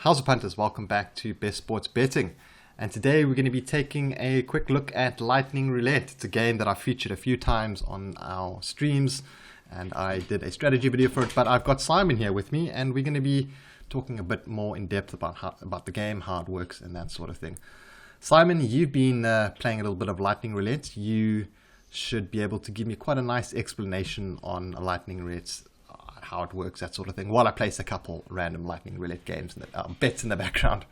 How's it, punters? Welcome back to Best Sports Betting. And today we're going to be taking a quick look at Lightning Roulette. It's a game that I've featured a few times on our streams, and I did a strategy video for it. But I've got Simon here with me, and we're going to be talking a bit more in depth about the game, how it works, and that sort of thing. Simon, you've been playing a little bit of Lightning Roulette. You should be able to give me quite a nice explanation on Lightning Roulette, how it works, that sort of thing, while I place a couple random Lightning Roulette games, bets in the background.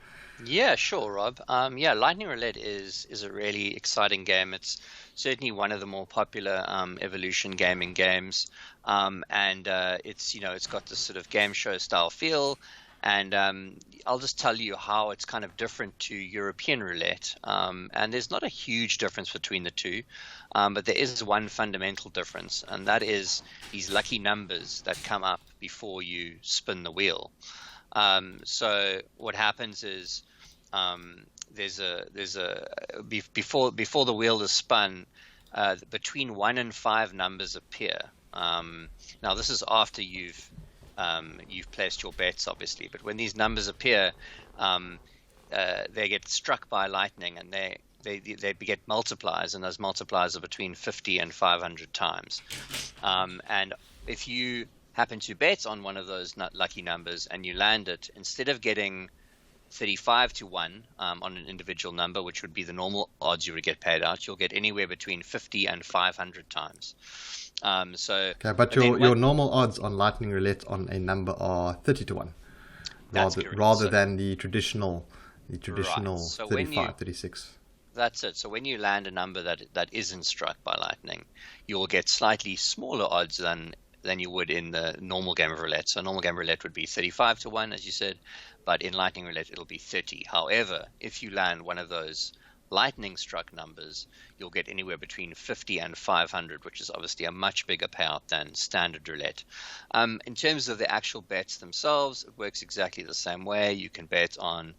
Yeah, sure, Rob. Lightning Roulette is a really exciting game. It's certainly one of the more popular Evolution gaming games, and it's got this sort of game show style feel. And I'll just tell you how it's kind of different to European roulette. And there's not a huge difference between the two, but there is one fundamental difference, and that is these lucky numbers that come up before you spin the wheel. So what happens is before the wheel is spun, between 1 and 5 numbers appear. Now this is after you've placed your bets, obviously, but when these numbers appear, they get struck by lightning, and they get multipliers, and those multipliers are between 50 and 500 times. And if you happen to bet on one of those lucky numbers and you land it, instead of getting 35 to 1 on an individual number, which would be the normal odds you would get paid out, you'll get anywhere between 50 and 500 times. But your normal odds on Lightning Roulette on a number are 30 to 1, rather than the traditional right. So 35, 36. That's it. So when you land a number that isn't struck by lightning, you'll get slightly smaller odds than you would in the normal game of roulette. So normal game of roulette would be 35 to 1, as you said, but in Lightning Roulette it'll be 30. However, if you land one of those lightning struck numbers, you'll get anywhere between 50 and 500, which is obviously a much bigger payout than standard roulette. In terms of the actual bets themselves, it works exactly the same way. You can bet on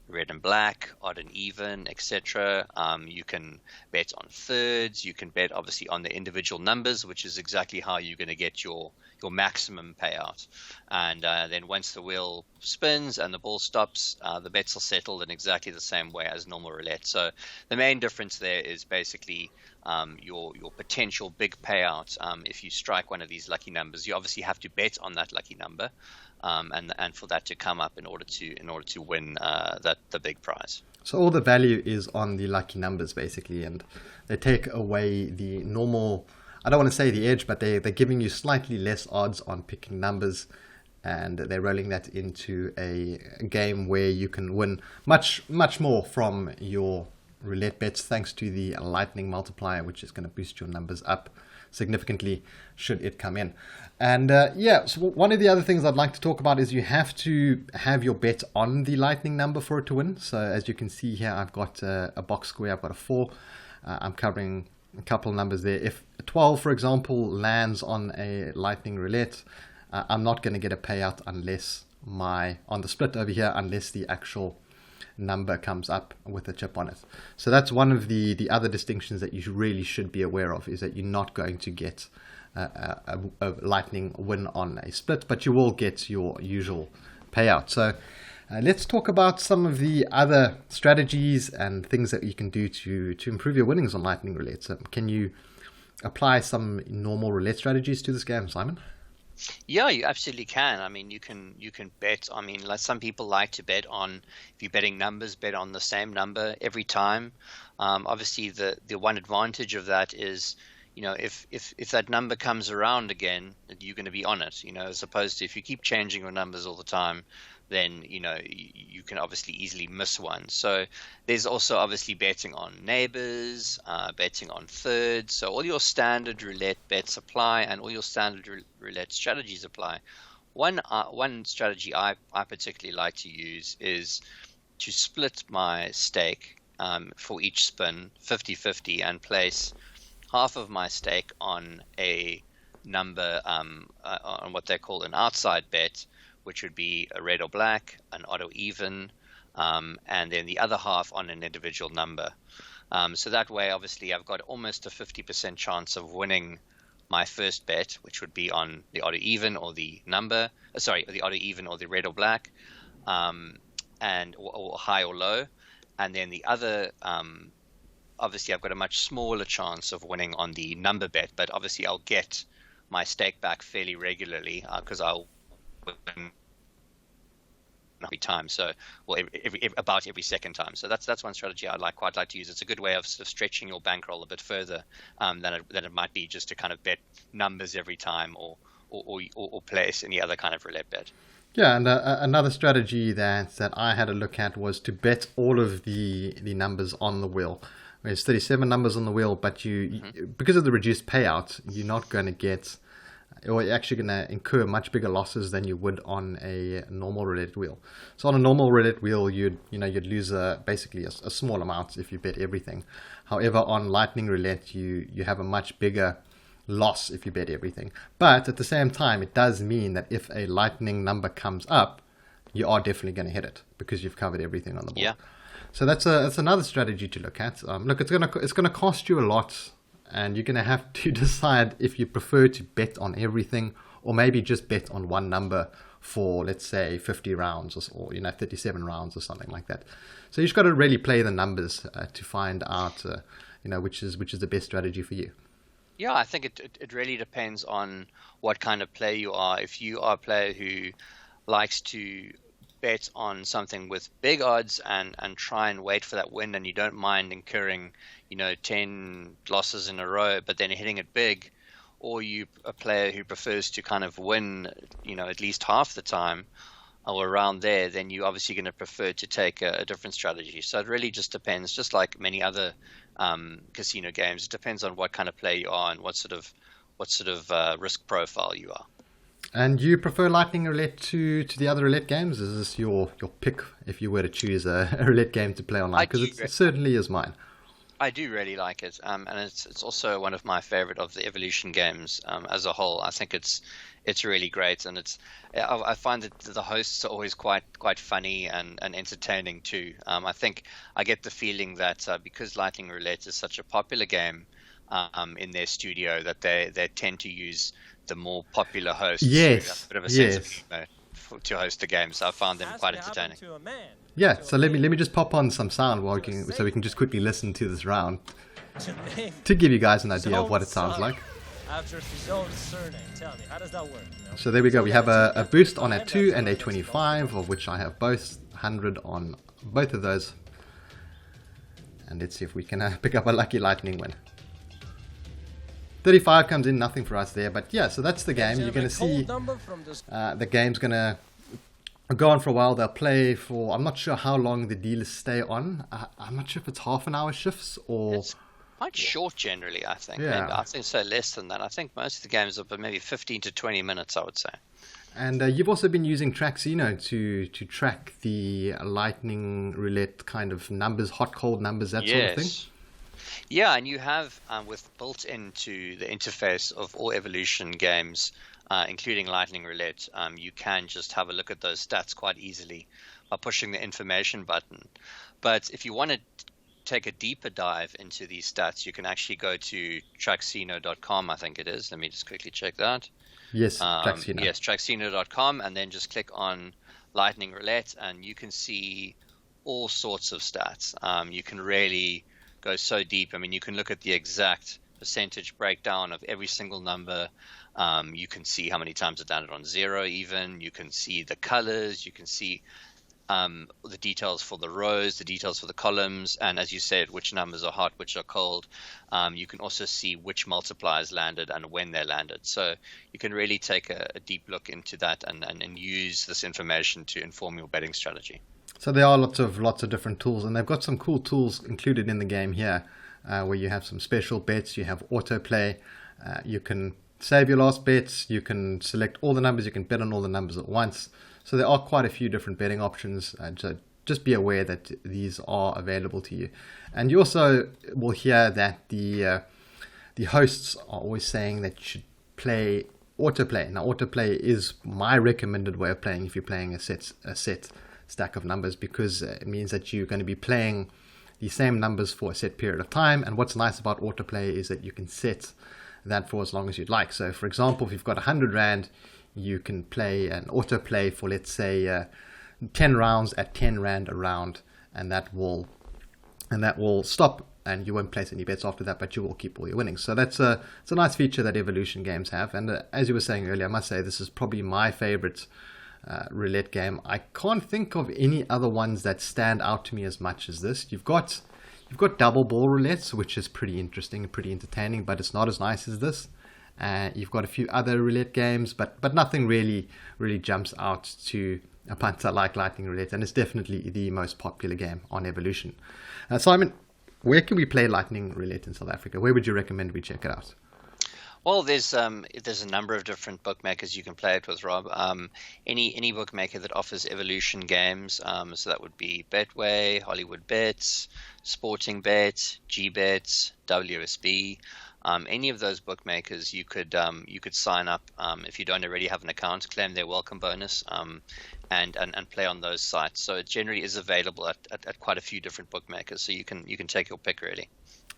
red and black, odd and even, etc. You can bet on thirds. You can bet obviously on the individual numbers, which is exactly how you're going to get your maximum payout. And then once the wheel spins and the ball stops, the bets are settled in exactly the same way as normal roulette. So the main difference there is basically your potential big payout. If you strike one of these lucky numbers, you obviously have to bet on that lucky number, and for that to come up in order to win the big prize. So all the value is on the lucky numbers, basically, and they take away the normal, I don't want to say the edge, but they're giving you slightly less odds on picking numbers, and they're rolling that into a game where you can win much more from your roulette bets, thanks to the lightning multiplier, which is going to boost your numbers up significantly should it come in. And so one of the other things I'd like to talk about is you have to have your bet on the lightning number for it to win. So as you can see here, I've got a box square, I've got a 4. I'm covering a couple of numbers there. If 12, for example, lands on a lightning roulette, I'm not going to get a payout unless on the split over here, unless the actual number comes up with a chip on it. So that's one of the other distinctions that you really should be aware of, is that you're not going to get a lightning win on a split, but you will get your usual payout. So let's talk about some of the other strategies and things that you can do to improve your winnings on Lightning Roulette. So can you apply some normal roulette strategies to this game, Simon? Yeah, you absolutely can. I mean, you can bet. I mean, like some people like to bet on, if you're betting numbers, bet on the same number every time. Obviously, the one advantage of that is, if that number comes around again, you're going to be on it. As opposed to if you keep changing your numbers all the time, then you can obviously easily miss one. So there's also obviously betting on neighbors, betting on thirds. So all your standard roulette bets apply, and all your standard roulette strategies apply. One strategy I particularly like to use is to split my stake for each spin 50-50 and place half of my stake on a number on what they call an outside bet, which would be a red or black, an odd or even, and then the other half on an individual number. So that way, obviously, I've got almost a 50% chance of winning my first bet, which would be on the odd or even or the number, the odd or even or the red or black. and or high or low, and then the other obviously I've got a much smaller chance of winning on the number bet, but obviously I'll get my stake back fairly regularly because I'll win every time. So, well, about every second time. So that's one strategy I quite like to use. It's a good way of sort of stretching your bankroll a bit further than it might be just to kind of bet numbers every time or place any other kind of roulette bet. Yeah, and another strategy that I had a look at was to bet all of the numbers on the wheel. There's 37 numbers on the wheel, but because of the reduced payout, you're not going to get, or you're actually going to incur much bigger losses than you would on a normal roulette wheel. So on a normal roulette wheel, you'd lose basically a small amount if you bet everything. However, on lightning roulette, you have a much bigger loss if you bet everything. But at the same time, it does mean that if a lightning number comes up, you are definitely going to hit it because you've covered everything on the board. Yeah. So that's another strategy to look at. Look, it's gonna cost you a lot, and you're gonna have to decide if you prefer to bet on everything or maybe just bet on one number for, let's say, 50 rounds or 37 rounds or something like that. So you just got to really play the numbers to find out which is the best strategy for you. Yeah, I think it really depends on what kind of player you are. If you are a player who likes to bet on something with big odds and try and wait for that win, and you don't mind incurring 10 losses in a row but then hitting it big, or you a player who prefers to kind of win at least half the time or around there, then you're obviously going to prefer to take a different strategy. So it really just depends, just like many other casino games. It depends on what kind of player you are and what sort of risk profile you are. And you prefer lightning roulette to the other roulette games? Is this your pick if you were to choose a roulette game to play online? Because it certainly is mine. I do really like it, and it's also one of my favorite of the Evolution games as a whole. I think it's really great, and I find that the hosts are always quite funny and entertaining too. I think I get the feeling that because Lightning Roulette is such a popular game in their studio, that they tend to use the more popular hosts. Yes, a bit of a sense of humor to host the game. So I found them quite entertaining. Yeah, so let me just pop on some sound so we can just quickly listen to this round to give you guys an idea of what it sounds like. After his own surname, tell me, how does that work? So there we go. We have a boost on a 2 and a 25, of which I have both 100 on both of those. And let's see if we can pick up a lucky lightning win. 35 comes in, nothing for us there. But yeah, so that's the game. You're going to see the game's going to go on for a while. They'll play for, I'm not sure how long the dealers stay on. I'm not sure if it's half an hour shifts or... It's quite short generally, I think. Yeah. Maybe, I think so less than that. I think most of the games are maybe 15 to 20 minutes, I would say. And you've also been using Traxino to track the lightning roulette kind of numbers, hot, cold numbers, that sort of thing? Yeah, and you have with built into the interface of all Evolution games, including Lightning Roulette, you can just have a look at those stats quite easily by pushing the information button. But if you want to take a deeper dive into these stats, you can actually go to traxino.com, I think it is. Let me just quickly check that. Yes, Traxino. Yes, traxino.com, and then just click on Lightning Roulette, and you can see all sorts of stats. You can really go so deep. I mean, you can look at the exact percentage breakdown of every single number. You can see how many times it landed on zero even. You can see the colors. You can see the details for the rows, the details for the columns, and as you said, which numbers are hot, which are cold. You can also see which multipliers landed and when they landed. So you can really take a deep look into that and use this information to inform your betting strategy. So there are lots of different tools, and they've got some cool tools included in the game here, where you have some special bets, you have autoplay, you can save your last bets, you can select all the numbers, you can bet on all the numbers at once. So there are quite a few different betting options, so just be aware that these are available to you. And you also will hear that the hosts are always saying that you should play autoplay. Now autoplay is my recommended way of playing if you're playing a set stack of numbers, because it means that you're going to be playing the same numbers for a set period of time. And what's nice about autoplay is that you can set that for as long as you'd like. So for example, if you've got 100 Rand, you can play an autoplay for, let's say, 10 rounds at 10 rand a round, and that will stop, and you won't place any bets after that, but you will keep all your winnings. So it's a nice feature that Evolution games have. And as you were saying earlier, I must say this is probably my favorite roulette game. I can't think of any other ones that stand out to me as much as this. You've got double ball roulettes, which is pretty interesting and pretty entertaining, but it's not as nice as this. You've got a few other roulette games, but nothing really jumps out to a punter like Lightning Roulette, and it's definitely the most popular game on Evolution. Simon, where can we play Lightning Roulette in South Africa? Where would you recommend we check it out? Well, there's a number of different bookmakers you can play it with, Rob. Any bookmaker that offers Evolution games, so that would be Betway, Hollywood Bets, Sporting Bet, GBet, WSB. Any of those bookmakers, you could sign up if you don't already have an account, claim their welcome bonus, and play on those sites. So it generally is available at quite a few different bookmakers. So you can take your pick really.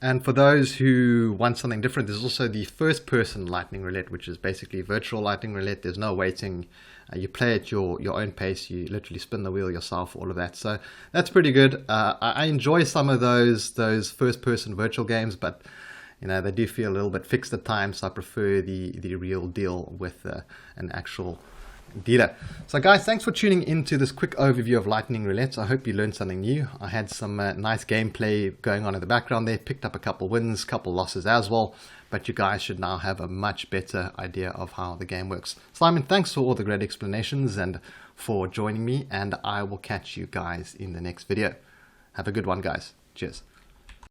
And for those who want something different, there's also the first-person Lightning Roulette, which is basically virtual Lightning Roulette. There's no waiting. You play at your own pace. You literally spin the wheel yourself, all of that. So that's pretty good. I enjoy some of those first-person virtual games, but they do feel a little bit fixed at times. So I prefer the real deal with an actual dealer. So guys, thanks for tuning into this quick overview of Lightning Roulette. I hope you learned something new. I had some nice gameplay going on in the background there, picked up a couple wins, couple losses as well, but you guys should now have a much better idea of how the game works. Simon, thanks for all the great explanations and for joining me, and I will catch you guys in the next video. Have a good one, guys. Cheers.